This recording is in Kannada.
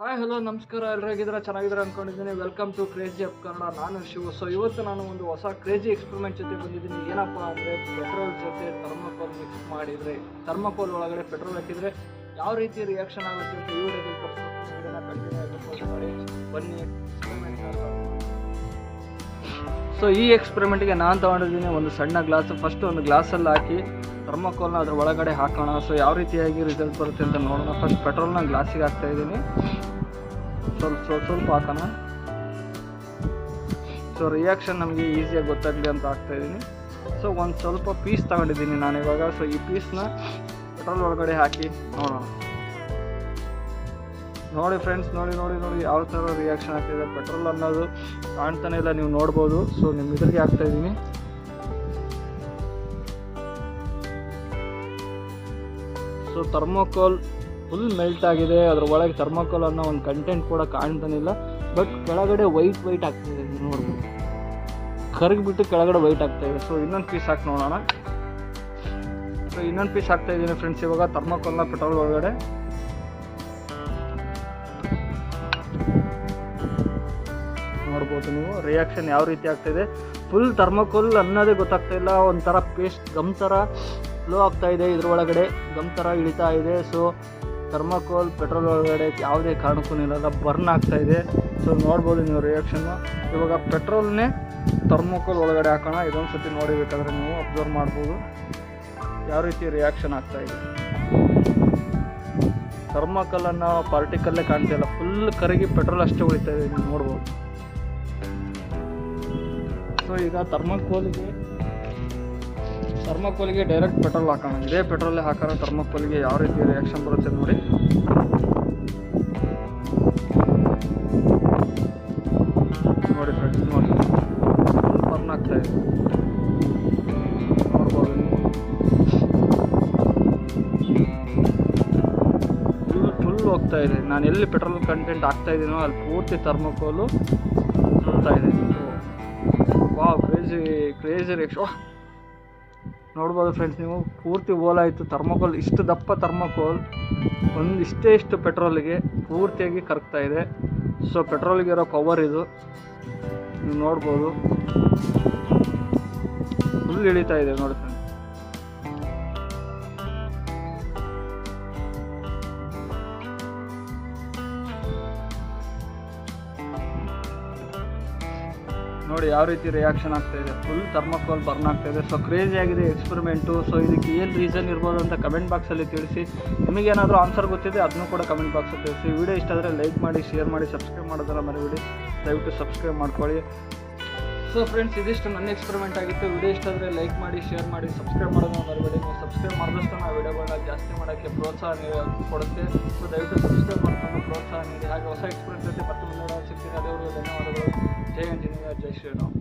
ಹಾಯ್ ಹಲೋ ನಮಸ್ಕಾರ, ಎಲ್ಲರೂ ಹೇಗಿದ್ದೀರಾ? ಚೆನ್ನಾಗಿದ್ದೀರಾ ಅಂದ್ಕೊಂಡಿದ್ದೀನಿ. Welcome to crazy up Kannada. ನಾನು ಶಿವ. ಇವತ್ತು ನಾನು ಒಂದು ಹೊಸ ಕ್ರೇಜಿ ಎಕ್ಸ್ಪೆರಿಮೆಂಟ್ ಜೊತೆ ಬಂದಿದ್ದೀನಿ. ಏನಪ್ಪ ಅಂದರೆ, ಪೆಟ್ರೋಲ್ ಜೊತೆ ಥರ್ಮೋಕೋಲ್ ಮಿಕ್ಸ್ ಮಾಡಿದರೆ, ಥರ್ಮೋಕೋಲ್ ಒಳಗಡೆ ಪೆಟ್ರೋಲ್ ಹಾಕಿದರೆ ಯಾವ ರೀತಿ ರಿಯಾಕ್ಷನ್ ಆಗುತ್ತೆ ಅಂತ ಈ ವಿಡಿಯೋದಲ್ಲಿ ತೋರಿಸ್ತೀನಿ. ವಿಡಿಯೋನ ಕಂಟಿನ್ಯೂ ಆಗಿ ಮಾಡಿ ಬನ್ನಿ ಎಕ್ಸ್ಪೆರಿಮೆಂಟ್. ಈ ಎಕ್ಸ್ಪೆರಿಮೆಂಟ್ಗೆ ನಾನು ತೊಗೊಂಡಿದ್ದೀನಿ ಒಂದು ಸಣ್ಣ ಗ್ಲಾಸ್. ಫಸ್ಟ್ ಒಂದು ಗ್ಲಾಸಲ್ಲಿ ಹಾಕಿ ಥರ್ಮೋಕೋಲ್ನ ಅದ್ರ ಒಳಗಡೆ ಹಾಕೋಣ. ಯಾವ ರೀತಿಯಾಗಿ ರಿಸಲ್ಟ್ ಬರುತ್ತೆ ಅಂತ ನೋಡೋಣ. ಫಸ್ಟ್ ಪೆಟ್ರೋಲ್ನ ಗ್ಲಾಸಿಗೆ ಹಾಕ್ತಾಯಿದ್ದೀನಿ. ಸ್ವಲ್ಪ ಹಾಕೋಣ. ರಿಯಾಕ್ಷನ್ ನಮಗೆ ಈಸಿಯಾಗಿ ಗೊತ್ತಾಗಲಿ ಅಂತ ಹಾಕ್ತಾಯಿದ್ದೀನಿ. ಒಂದು ಸ್ವಲ್ಪ ಪೀಸ್ ತಗೊಂಡಿದ್ದೀನಿ ನಾನಿವಾಗ. ಈ ಪೀಸ್ನ ಪೆಟ್ರೋಲ್ ಒಳಗಡೆ ಹಾಕಿ ನೋಡೋಣ. ನೋಡಿ ಫ್ರೆಂಡ್ಸ್, ನೋಡಿ ಯಾವ ಥರ ರಿಯಾಕ್ಷನ್ ಆಗ್ತಾಯಿದೆ. ಪೆಟ್ರೋಲ್ ಅನ್ನೋದು ಕಾಣ್ತಾನೆ ಇಲ್ಲ, ನೀವು ನೋಡ್ಬೋದು. ನಿಮ್ಮ ಇದ್ರಿಗೆ ಹಾಕ್ತಾಯಿದ್ದೀನಿ. ಥರ್ಮೋಕೋಲ್ ಫುಲ್ ಮೆಲ್ಟ್ ಆಗಿದೆ. ಅದ್ರ ಒಳಗೆ ಥರ್ಮೋಕೋಲ್ ಅನ್ನೋ ಒಂದು ಕಂಟೆಂಟ್ ಕೂಡ ಕಾಣ್ತಾನಿಲ್ಲ. ಬಟ್ ಕೆಳಗಡೆ ವೈಟ್ ಆಗ್ತಾಯಿದೆ, ನೀವು ನೋಡ್ಬೋದು. ಕರಗಿಬಿಟ್ಟು ಕೆಳಗಡೆ ವೈಟ್ ಆಗ್ತಾಯಿದೆ. ಇನ್ನೊಂದು ಪೀಸ್ ಹಾಕಿ ನೋಡೋಣ. ಇನ್ನೊಂದು ಪೀಸ್ ಹಾಕ್ತಾಯಿದ್ದೀನಿ ಫ್ರೆಂಡ್ಸ್. ಇವಾಗ ಥರ್ಮೋಕೋಲ್ನ ಪೆಟ್ರೋಲ್ ಒಳಗಡೆ ನೋಡ್ಬೋದು ನೀವು. ರಿಯಾಕ್ಷನ್ ಯಾವ ರೀತಿ ಆಗ್ತಾಯಿದೆ. ಫುಲ್ ಥರ್ಮೋಕೋಲ್ ಅನ್ನೋದೇ ಗೊತ್ತಾಗ್ತಾ ಇಲ್ಲ. ಒಂಥರ ಪೇಸ್ಟ್ ಗಮ್ ಥರ ಫ್ಲೋ ಆಗ್ತಾಯಿದೆ. ಇದ್ರೊಳಗಡೆ ಗಮ್ ಥರ ಇಳಿತಾ ಇದೆ. ಥರ್ಮೋಕೋಲ್ ಪೆಟ್ರೋಲ್ ಒಳಗಡೆ ಯಾವುದೇ ಕಾರಣಕ್ಕೂ ನಿಲ್ಲಲ್ಲ, ಬರ್ನ್ ಆಗ್ತಾಯಿದೆ. ನೋಡ್ಬೋದು ನೀವು ರಿಯಾಕ್ಷನ್ನು. ಇವಾಗ ಪೆಟ್ರೋಲ್ನೇ ಥರ್ಮೋಕೋಲ್ ಒಳಗಡೆ ಹಾಕೋಣ. ಇದೊಂದು ಸತಿ ನೋಡಿಬೇಕಾದ್ರೆ ನೀವು ಅಬ್ಸರ್ವ್ ಮಾಡ್ಬೋದು ಯಾವ ರೀತಿ ರಿಯಾಕ್ಷನ್ ಆಗ್ತಾಯಿದೆ. ಥರ್ಮೋಕೋಲ್ ಅನ್ನೋ ಪಾರ್ಟಿಕಲ್ಲೇ ಕಾಣ್ತಾಯಿಲ್ಲ, ಫುಲ್ ಕರಗಿ ಪೆಟ್ರೋಲ್ ಅಷ್ಟೇ ಉಳಿತಾ ಇದೆ, ನೀವು ನೋಡ್ಬೋದು. ಈಗ ಥರ್ಮೋಕೋಲ್ಗೆ ಡೈರೆಕ್ಟ್ ಪೆಟ್ರೋಲ್ ಹಾಕೋಣ. ಇದೇ ಪೆಟ್ರೋಲೇ ಹಾಕೋಣ. ಥರ್ಮೋಕೋಲ್ಗೆ ಯಾವ ರೀತಿ ರಿಯಾಕ್ಷನ್ ಬರುತ್ತೆ ನೋಡಿ. ಫ್ರೆಂಡ್ಸ್, ನೋಡಿ ಫುಲ್ ಬರ್ನ್ ಆಗ್ತಾ ಇದೆ, ನೋಡ್ಬೋದು ನೀವು. ಫುಲ್ ಹೋಗ್ತಾ ಇದೆ. ನಾನು ಎಲ್ಲಿ ಪೆಟ್ರೋಲ್ ಕಂಟೆಂಟ್ ಹಾಕ್ತಾ ಇದ್ದೀನೋ ಅಲ್ಲಿ ಪೂರ್ತಿ ಥರ್ಮೋಕೋಲು ಸುಡ್ತಾ ಇದೆ. Wow, crazy reaction. ನೋಡ್ಬೋದು ಫ್ರೆಂಡ್ಸ್, ನೀವು ಪೂರ್ತಿ ಓಲಾಯಿತು. ಥರ್ಮೋಕೋಲ್ ಇಷ್ಟು ದಪ್ಪ ಥರ್ಮೋಕೋಲ್ ಇಷ್ಟು ಪೆಟ್ರೋಲಿಗೆ ಪೂರ್ತಿಯಾಗಿ ಕರಗ್ತಾ ಇದೆ. ಪೆಟ್ರೋಲ್ಗೆ ಇರೋ ಪವರ್ ಇದು, ನೀವು ನೋಡ್ಬೋದು. ಫುಲ್ ಇಳಿತಾ ಇದೆ ನೋಡಿ ಫ್ರೆಂಡ್ಸ್. ನೋಡಿ ಯಾವ ರೀತಿ ರಿಯಾಕ್ಷನ್ ಆಗ್ತಾಯಿದೆ. ಫುಲ್ ಥರ್ಮೋಕೋಲ್ ಬರ್ನ್ ಆಗ್ತಾಯಿದೆ. ಕ್ರೇಜಿ ಆಗಿದೆ ಎಕ್ಸ್ಪೆರಿಮೆಂಟು. ಇದಕ್ಕೆ ಏನು ರೀಸನ್ ಇರ್ಬೋದು ಅಂತ ಕಮೆಂಟ್ ಬಾಕ್ಸಲ್ಲಿ ತಿಳಿಸಿ. ನಿಮಗೇನಾದರೂ ಆನ್ಸರ್ ಗೊತ್ತಿದೆ ಅದನ್ನು ಕೂಡ ಕಮೆಂಟ್ ಬಾಕ್ಸಲ್ಲಿ ತಿಳಿಸಿ. ವಿಡಿಯೋ ಇಷ್ಟ ಆದರೆ ಲೈಕ್ ಮಾಡಿ, ಶೇರ್ ಮಾಡಿ, ಸಬ್ಸ್ಕ್ರೈಬ್ ಮಾಡೋದನ್ನ ಮರಿಬೇಡಿ. ದಯವಿಟ್ಟು ಸಬ್ಸ್ಕ್ರೈಬ್ ಮಾಡ್ಕೊಳ್ಳಿ. ಫ್ರೆಂಡ್ಸ್, ಇದಿಷ್ಟು ನನ್ನ ಎಕ್ಸ್ಪೆರಿಮೆಂಟ್ ಆಗಿತ್ತು. ವಿಡಿಯೋ ಇಷ್ಟ ಆದರೆ ಲೈಕ್ ಮಾಡಿ, ಶೇರ್ ಮಾಡಿ, ಸಬ್ಸ್ಕ್ರೈಬ್ ಮಾಡೋದನ್ನ ಮರಿಬೇಡಿ. ನೀವು ಸಬ್ಸ್ಕ್ರೈಬ್ ಮಾಡಿದಷ್ಟು ನಾವು ವಿಡಿಯೋಗಳನ್ನ ಜಾಸ್ತಿ ಮಾಡೋಕ್ಕೆ ಪ್ರೋತ್ಸಾಹ ಕೊಡುತ್ತೆ. ದಯವಿಟ್ಟು ಸಬ್ಸ್ಕ್ರೈಬ್ ಮಾಡ್ಕೊಂಡು ಪ್ರೋತ್ಸಾಹ ನೀಡಿ. ಹಾಗೆ ಹೊಸ ಎಕ್ಸ್ಪೆರಿಮೆಂಟ್ ಜೊತೆ ಮತ್ತೆ ಮುಂದೆ ಸಿಗ್ತೀನಿ. ಅದೇವರು ಧನ್ಯವಾದಗಳು. ಜೈ ಆಂಜನೇಯ, ಜೈ ಶ್ರೀರಾಮ್.